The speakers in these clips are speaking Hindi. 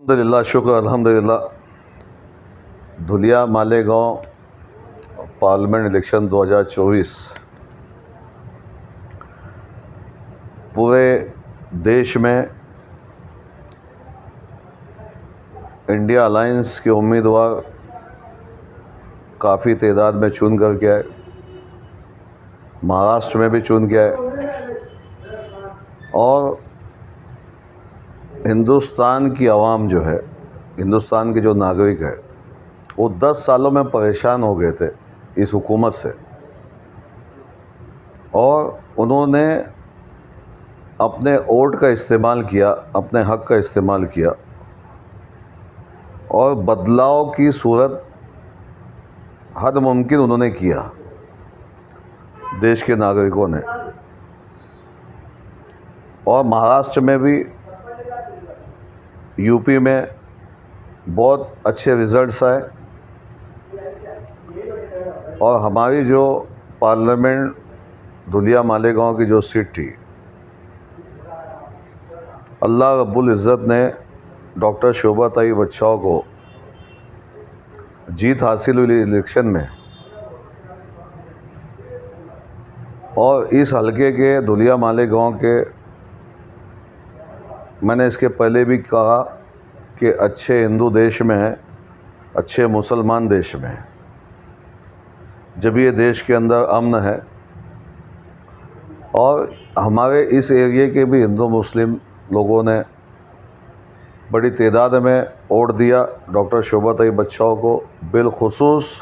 अल्हम्दुलिल्लाह, शुक्र अल्हम्दुलिल्लाह। धुलिया मालेगांव पार्लियामेंट इलेक्शन 2024 पूरे देश में इंडिया अलायंस के उम्मीदवार काफ़ी तादाद में चुन करके आए। महाराष्ट्र में भी चुन के आए और हिंदुस्तान की आवाम जो है, हिंदुस्तान के जो नागरिक है, वो 10 सालों में परेशान हो गए थे इस हुकूमत से, और उन्होंने अपने वोट का इस्तेमाल किया, अपने हक़ का इस्तेमाल किया और बदलाव की सूरत हद मुमकिन उन्होंने किया देश के नागरिकों ने। और महाराष्ट्र में भी, यूपी में बहुत अच्छे रिज़ल्ट्स आए और हमारी जो पार्लियामेंट धुलिया मालेगांव की जो सीट थी, अल्लाह रब्बुल इज़्ज़त ने डॉक्टर शोभा ताई बच्छाव को जीत हासिल हुई इलेक्शन में। और इस हलके के धुलिया मालेगांव के, मैंने इसके पहले भी कहा कि अच्छे हिंदू देश में है, अच्छे मुसलमान देश में है, जब ये देश के अंदर अमन है। और हमारे इस एरिए के भी हिंदू मुस्लिम लोगों ने बड़ी तादाद में वोट दिया डॉक्टर शोभा ताई बच्छाव को। बिलखुसूस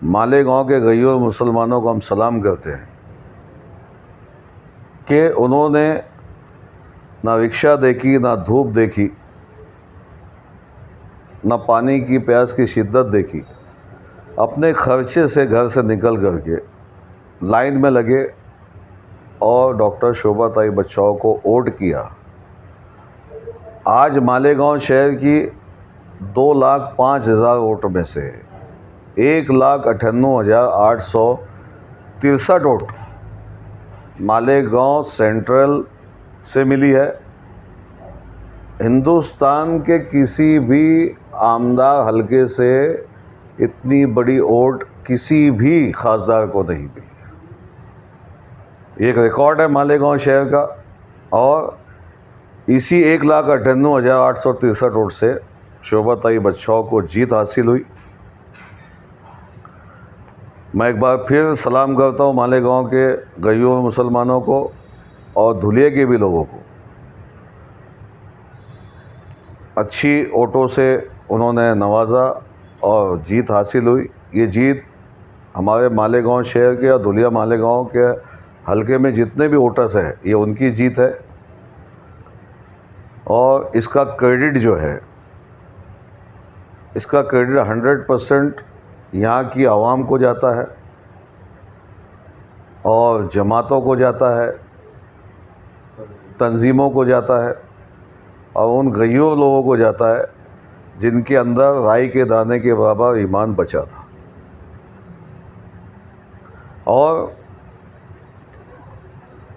मालेगांव के गरीब मुसलमानों को हम सलाम करते हैं कि उन्होंने ना रिक्शा देखी, ना धूप देखी, ना पानी की प्यास की शिद्दत देखी, अपने खर्चे से घर से निकल करके लाइन में लगे और डॉक्टर शोभा ताई बच्छाव को वोट किया। आज मालेगांव शहर की 2,05,000 वोट में से 1,98,863 वोट मालेगांव सेंट्रल से मिली है। हिंदुस्तान के किसी भी आमदार हलके से इतनी बड़ी वोट किसी भी खासदार को नहीं मिली। एक रिकॉर्ड है मालेगांव शहर का। और इसी 1,98,863 वोट से शोभा ताई बच्छाव को जीत हासिल हुई। मैं एक बार फिर सलाम करता हूँ मालेगांव के गरीब मुसलमानों को और धुलिया के भी लोगों को। अच्छी वोटों से उन्होंने नवाजा और जीत हासिल हुई। ये जीत हमारे मालेगांव शहर के और धुलिया मालेगांव के हलके में जितने भी वोटर्स हैं, ये उनकी जीत है। और इसका क्रेडिट जो है, इसका क्रेडिट 100% यहाँ की आवाम को जाता है और जमातों को जाता है, तंजीमों को जाता है और उन गरीब लोगों को जाता है जिनके अंदर राई के दाने के बराबर ईमान बचा था। और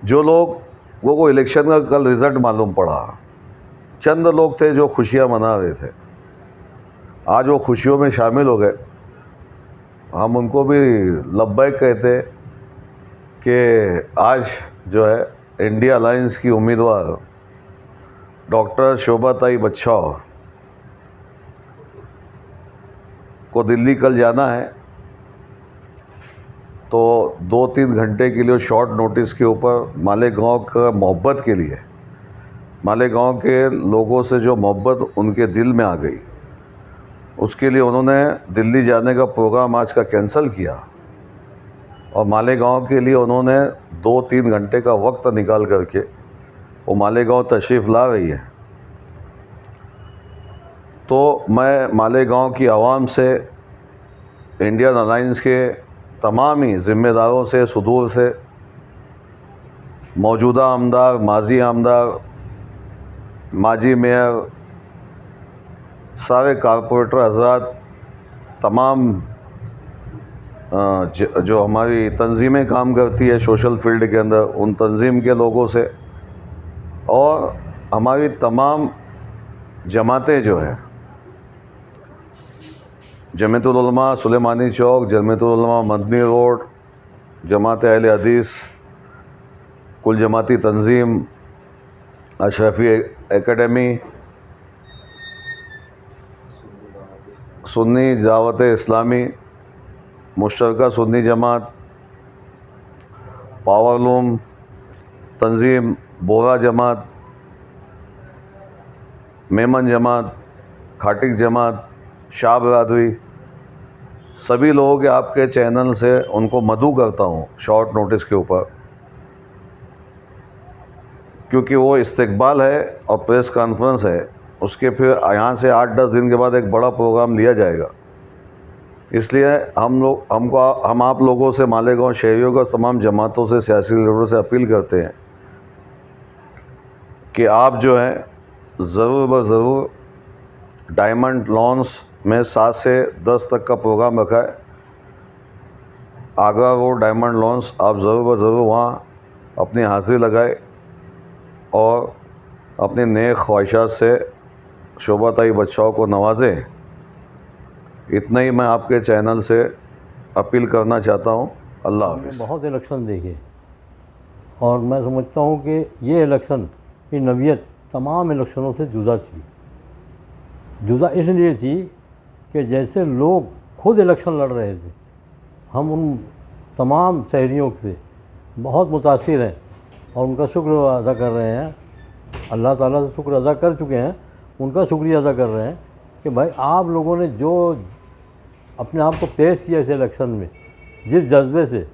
जो लोगों को इलेक्शन का कल रिज़ल्ट मालूम पड़ा, चंद लोग थे जो खुशियां मना रहे थे, आज वो खुशियों में शामिल हो गए। हम उनको भी लब्बैक कहते कि आज जो है इंडिया अलायंस की उम्मीदवार डॉक्टर शोभा ताई बच्छाव को दिल्ली कल जाना है, तो 2-3 घंटे के लिए शॉर्ट नोटिस के ऊपर मालेगांव का मोहब्बत के लिए, मालेगांव के लोगों से जो मोहब्बत उनके दिल में आ गई, उसके लिए उन्होंने दिल्ली जाने का प्रोग्राम आज का कैंसिल किया और मालेगांव के लिए उन्होंने 2-3 घंटे का वक्त निकाल करके वो मालेगांव तशरीफ़ ला रही है। तो मैं मालेगांव की आवाम से, इंडियन अलायंस के तमाम ही ज़िम्मेदारों से, सुदूर से, मौजूदा आमदार, माजी आमदार, माजी मेयर, सारे कारपोरेटर हज़रात, तमाम जो हमारी तंजीमें काम करती है सोशल फील्ड के अंदर, उन तंजीम के लोगों से और हमारी तमाम जमातें जो है, जमीयतुल उलमा सुलेमानी चौक, जमीयतुल उलमा मदनी रोड, जमात अहले हदीस, कुल जमाती तंजीम, अशरफी एकेडमी, सुन्नी दावत इस्लामी, मुश्तरका सुन्नी जमात, पावरलूम तंजीम, बोरा जमात, मेमन जमात, खाटिक जमात, शाह बरादरी, सभी लोगों के आपके चैनल से उनको मदऊ करता हूँ शॉर्ट नोटिस के ऊपर, क्योंकि वो इस्तकबाल है और प्रेस कॉन्फ्रेंस है, उसके फिर यहाँ से 8-10 दिन के बाद एक बड़ा प्रोग्राम लिया जाएगा। इसलिए हम आप लोगों से, मालेगांव शहरियों का, तमाम जमातों से, सियासी लीडरों से अपील करते हैं कि आप जो है ज़रूर ब ज़रूर डायमंड लॉन्स में 7 से 10 तक का प्रोग्राम रखा है। आगरा रोड डायमंड लॉन्स, आप ज़रूर ब ज़रूर वहाँ अपनी हाज़िरी लगाए और अपनी नेक ख्वाहिशात से शोभाताई बच्चाओं को नवाजें। इतना ही मैं आपके चैनल से अपील करना चाहता हूँ। अल्लाह हाफ़िज़। बहुत इलेक्शन देखे और मैं समझता हूँ कि ये इलेक्शन की नवीयत तमाम इलेक्शनों से जुदा थी। जुदा इसलिए थी कि जैसे लोग खुद इलेक्शन लड़ रहे थे, हम उन तमाम शहरियों से बहुत मुतासिर हैं और उनका शुक्र अदा कर रहे हैं। अल्लाह ताला से शुक्र अदा कर चुके हैं, उनका शुक्रिया अदा कर रहे हैं कि भाई आप लोगों ने जो अपने आप को पेश किया इस इलेक्शन में, जिस जज्बे से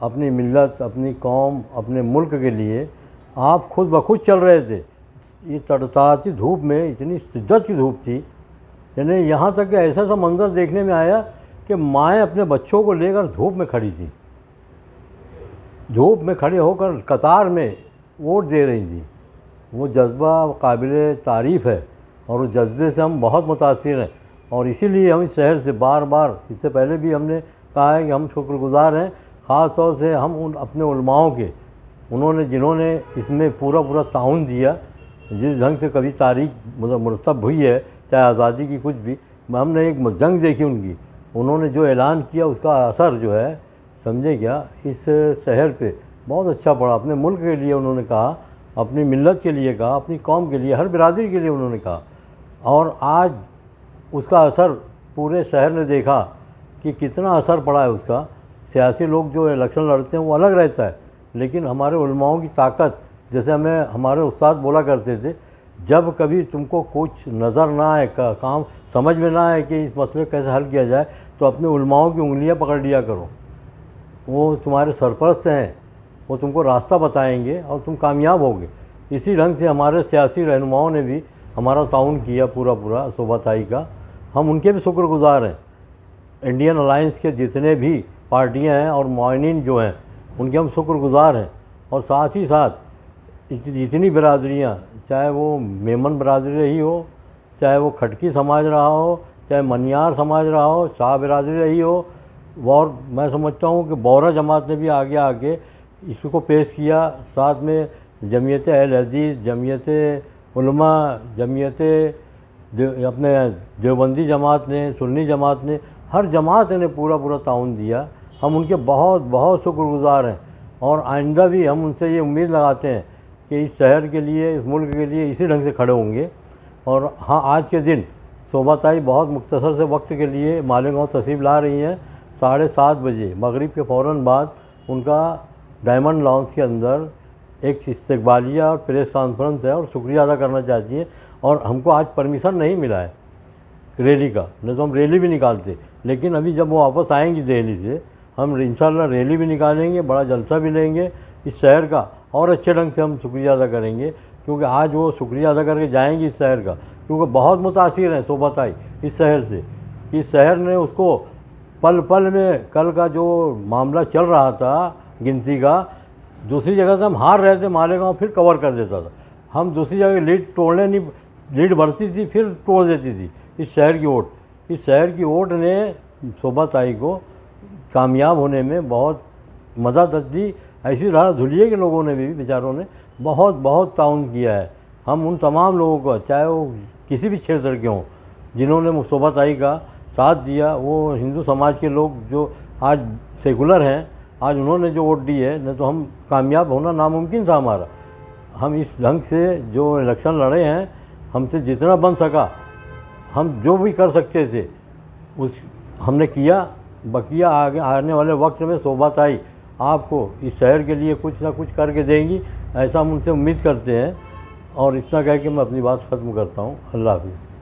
अपनी मिल्लत, अपनी कौम, अपने मुल्क के लिए आप खुद ब खुद चल रहे थे। ये तड़तड़ाती धूप में, इतनी शिद्दत की धूप थी, यानी यहाँ तक कि ऐसा सा मंज़र देखने में आया कि माएँ अपने बच्चों को लेकर धूप में खड़ी थी, धूप में खड़े होकर कतार में वोट दे रही थी। वो जज्बा काबिल तारीफ़ है और उस जज्बे से हम बहुत मुतासिर हैं और इसीलिए हम इस शहर से बार बार, इससे पहले भी हमने कहा है कि हम शुक्रगुज़ार हैं, ख़ास तौर से हम उन अपने उलमाओं के, जिन्होंने इसमें पूरा ताउन दिया। जिस ढंग से कभी तारीख मुरतब हुई है, चाहे आज़ादी की कुछ भी, हमने एक जंग देखी उनकी, उन्होंने जो ऐलान किया उसका असर जो है, समझे क्या, इस शहर पे बहुत अच्छा पड़ा। अपने मुल्क के लिए उन्होंने कहा, अपनी मिल्लत के लिए कहा, अपनी कौम के लिए, हर बिरादरी के लिए उन्होंने कहा और आज उसका असर पूरे शहर ने देखा कि कितना असर पड़ा है उसका। सियासी लोग जो इलेक्शन लड़ते हैं वो अलग रहता है, लेकिन हमारे उलमाओं की ताकत, जैसे हमें हमारे उस्ताद बोला करते थे, जब कभी तुमको कुछ नज़र ना आए, काम समझ में ना आए कि इस मसले को कैसे हल किया जाए, तो अपने उलमाओं की उंगलियां पकड़ लिया करो। वो तुम्हारे सरपरस्त हैं, वो तुमको रास्ता बताएंगे और तुम कामयाब होगे। इसी ढंग से हमारे सियासी रहनुमाओं ने भी हमारा ताउन किया पूरा शोभाताई का, हम उनके भी शुक्रगुज़ार हैं। इंडियन अलायंस के जितने भी पार्टियां हैं और मुआइनीन जो हैं, उनके हम शुक्रगुज़ार हैं। और साथ ही साथ जितनी बिरादरियाँ, चाहे वो मेमन बिरादरी रही हो, चाहे वो खटकी समाज रहा हो, चाहे मनियार समाज रहा हो, शाह बिरादरी रही हो, और मैं समझता हूँ कि बोरा जमात ने भी आगे आके इसको पेश किया। साथ में जमीयत अहले हदीस, जमीयत उलमा, जमीयत अपने देवबंदी जमात ने, सुन्नी जमात ने, हर जमात ने पूरा ताउन दिया। हम उनके बहुत शुक्रगुज़ार हैं और आइंदा भी हम उनसे ये उम्मीद लगाते हैं कि इस शहर के लिए, इस मुल्क के लिए इसी ढंग से खड़े होंगे। और हाँ, आज के दिन शोभाताई बहुत मुख्तसर से वक्त के लिए मालेगांव तशरीफ़ ला रही हैं। 7:30 बजे मगरिब के फ़ौरन बाद उनका डायमंड लॉन्स के अंदर एक इस्तकबालिया और प्रेस कॉन्फ्रेंस है और शुक्रिया अदा करना चाहती है। और हमको आज परमिशन नहीं मिला है रैली का, नहीं तो हम रैली भी निकालते, लेकिन अभी जब वो वापस आएंगी दिल्ली से, हम इंशाल्लाह रैली भी निकालेंगे, बड़ा जलसा भी लेंगे इस शहर का और अच्छे ढंग से हम शुक्रिया अदा करेंगे, क्योंकि आज वो शुक्रिया अदा करके जाएंगी इस शहर का, क्योंकि बहुत मुतासिर हैं शोभाताई इस शहर से। इस शहर ने उसको पल पल में, कल का जो मामला चल रहा था गिनती का, दूसरी जगह से हम हार रहे थे, मालेगांव फिर कवर कर देता था। हम दूसरी जगह लीड तोड़ने नहीं, लीड बढ़ती थी फिर तोड़ देती थी। इस शहर की वोट, इस शहर की वोट ने शोभाताई को कामयाब होने में बहुत मदद दी। ऐसी राह धुलिये के लोगों ने भी, बेचारों ने बहुत ताउन किया है। हम उन तमाम लोगों को, चाहे वो किसी भी क्षेत्र के हों, जिन्होंने शोभाताई का साथ दिया, वो हिंदू समाज के लोग जो आज सेकुलर हैं, आज उन्होंने जो वोट दी है, नहीं तो हम कामयाब होना नामुमकिन था हमारा। हम इस ढंग से जो इलेक्शन लड़े हैं, हमसे जितना बन सका, हम जो भी कर सकते थे उस हमने किया। बकिया आगे आने वाले वक्त में शोभाताई आपको इस शहर के लिए कुछ ना कुछ करके देंगी, ऐसा हम उनसे उम्मीद करते हैं। और इतना कह के मैं अपनी बात ख़त्म करता हूँ। अल्लाह हाफ़िज़।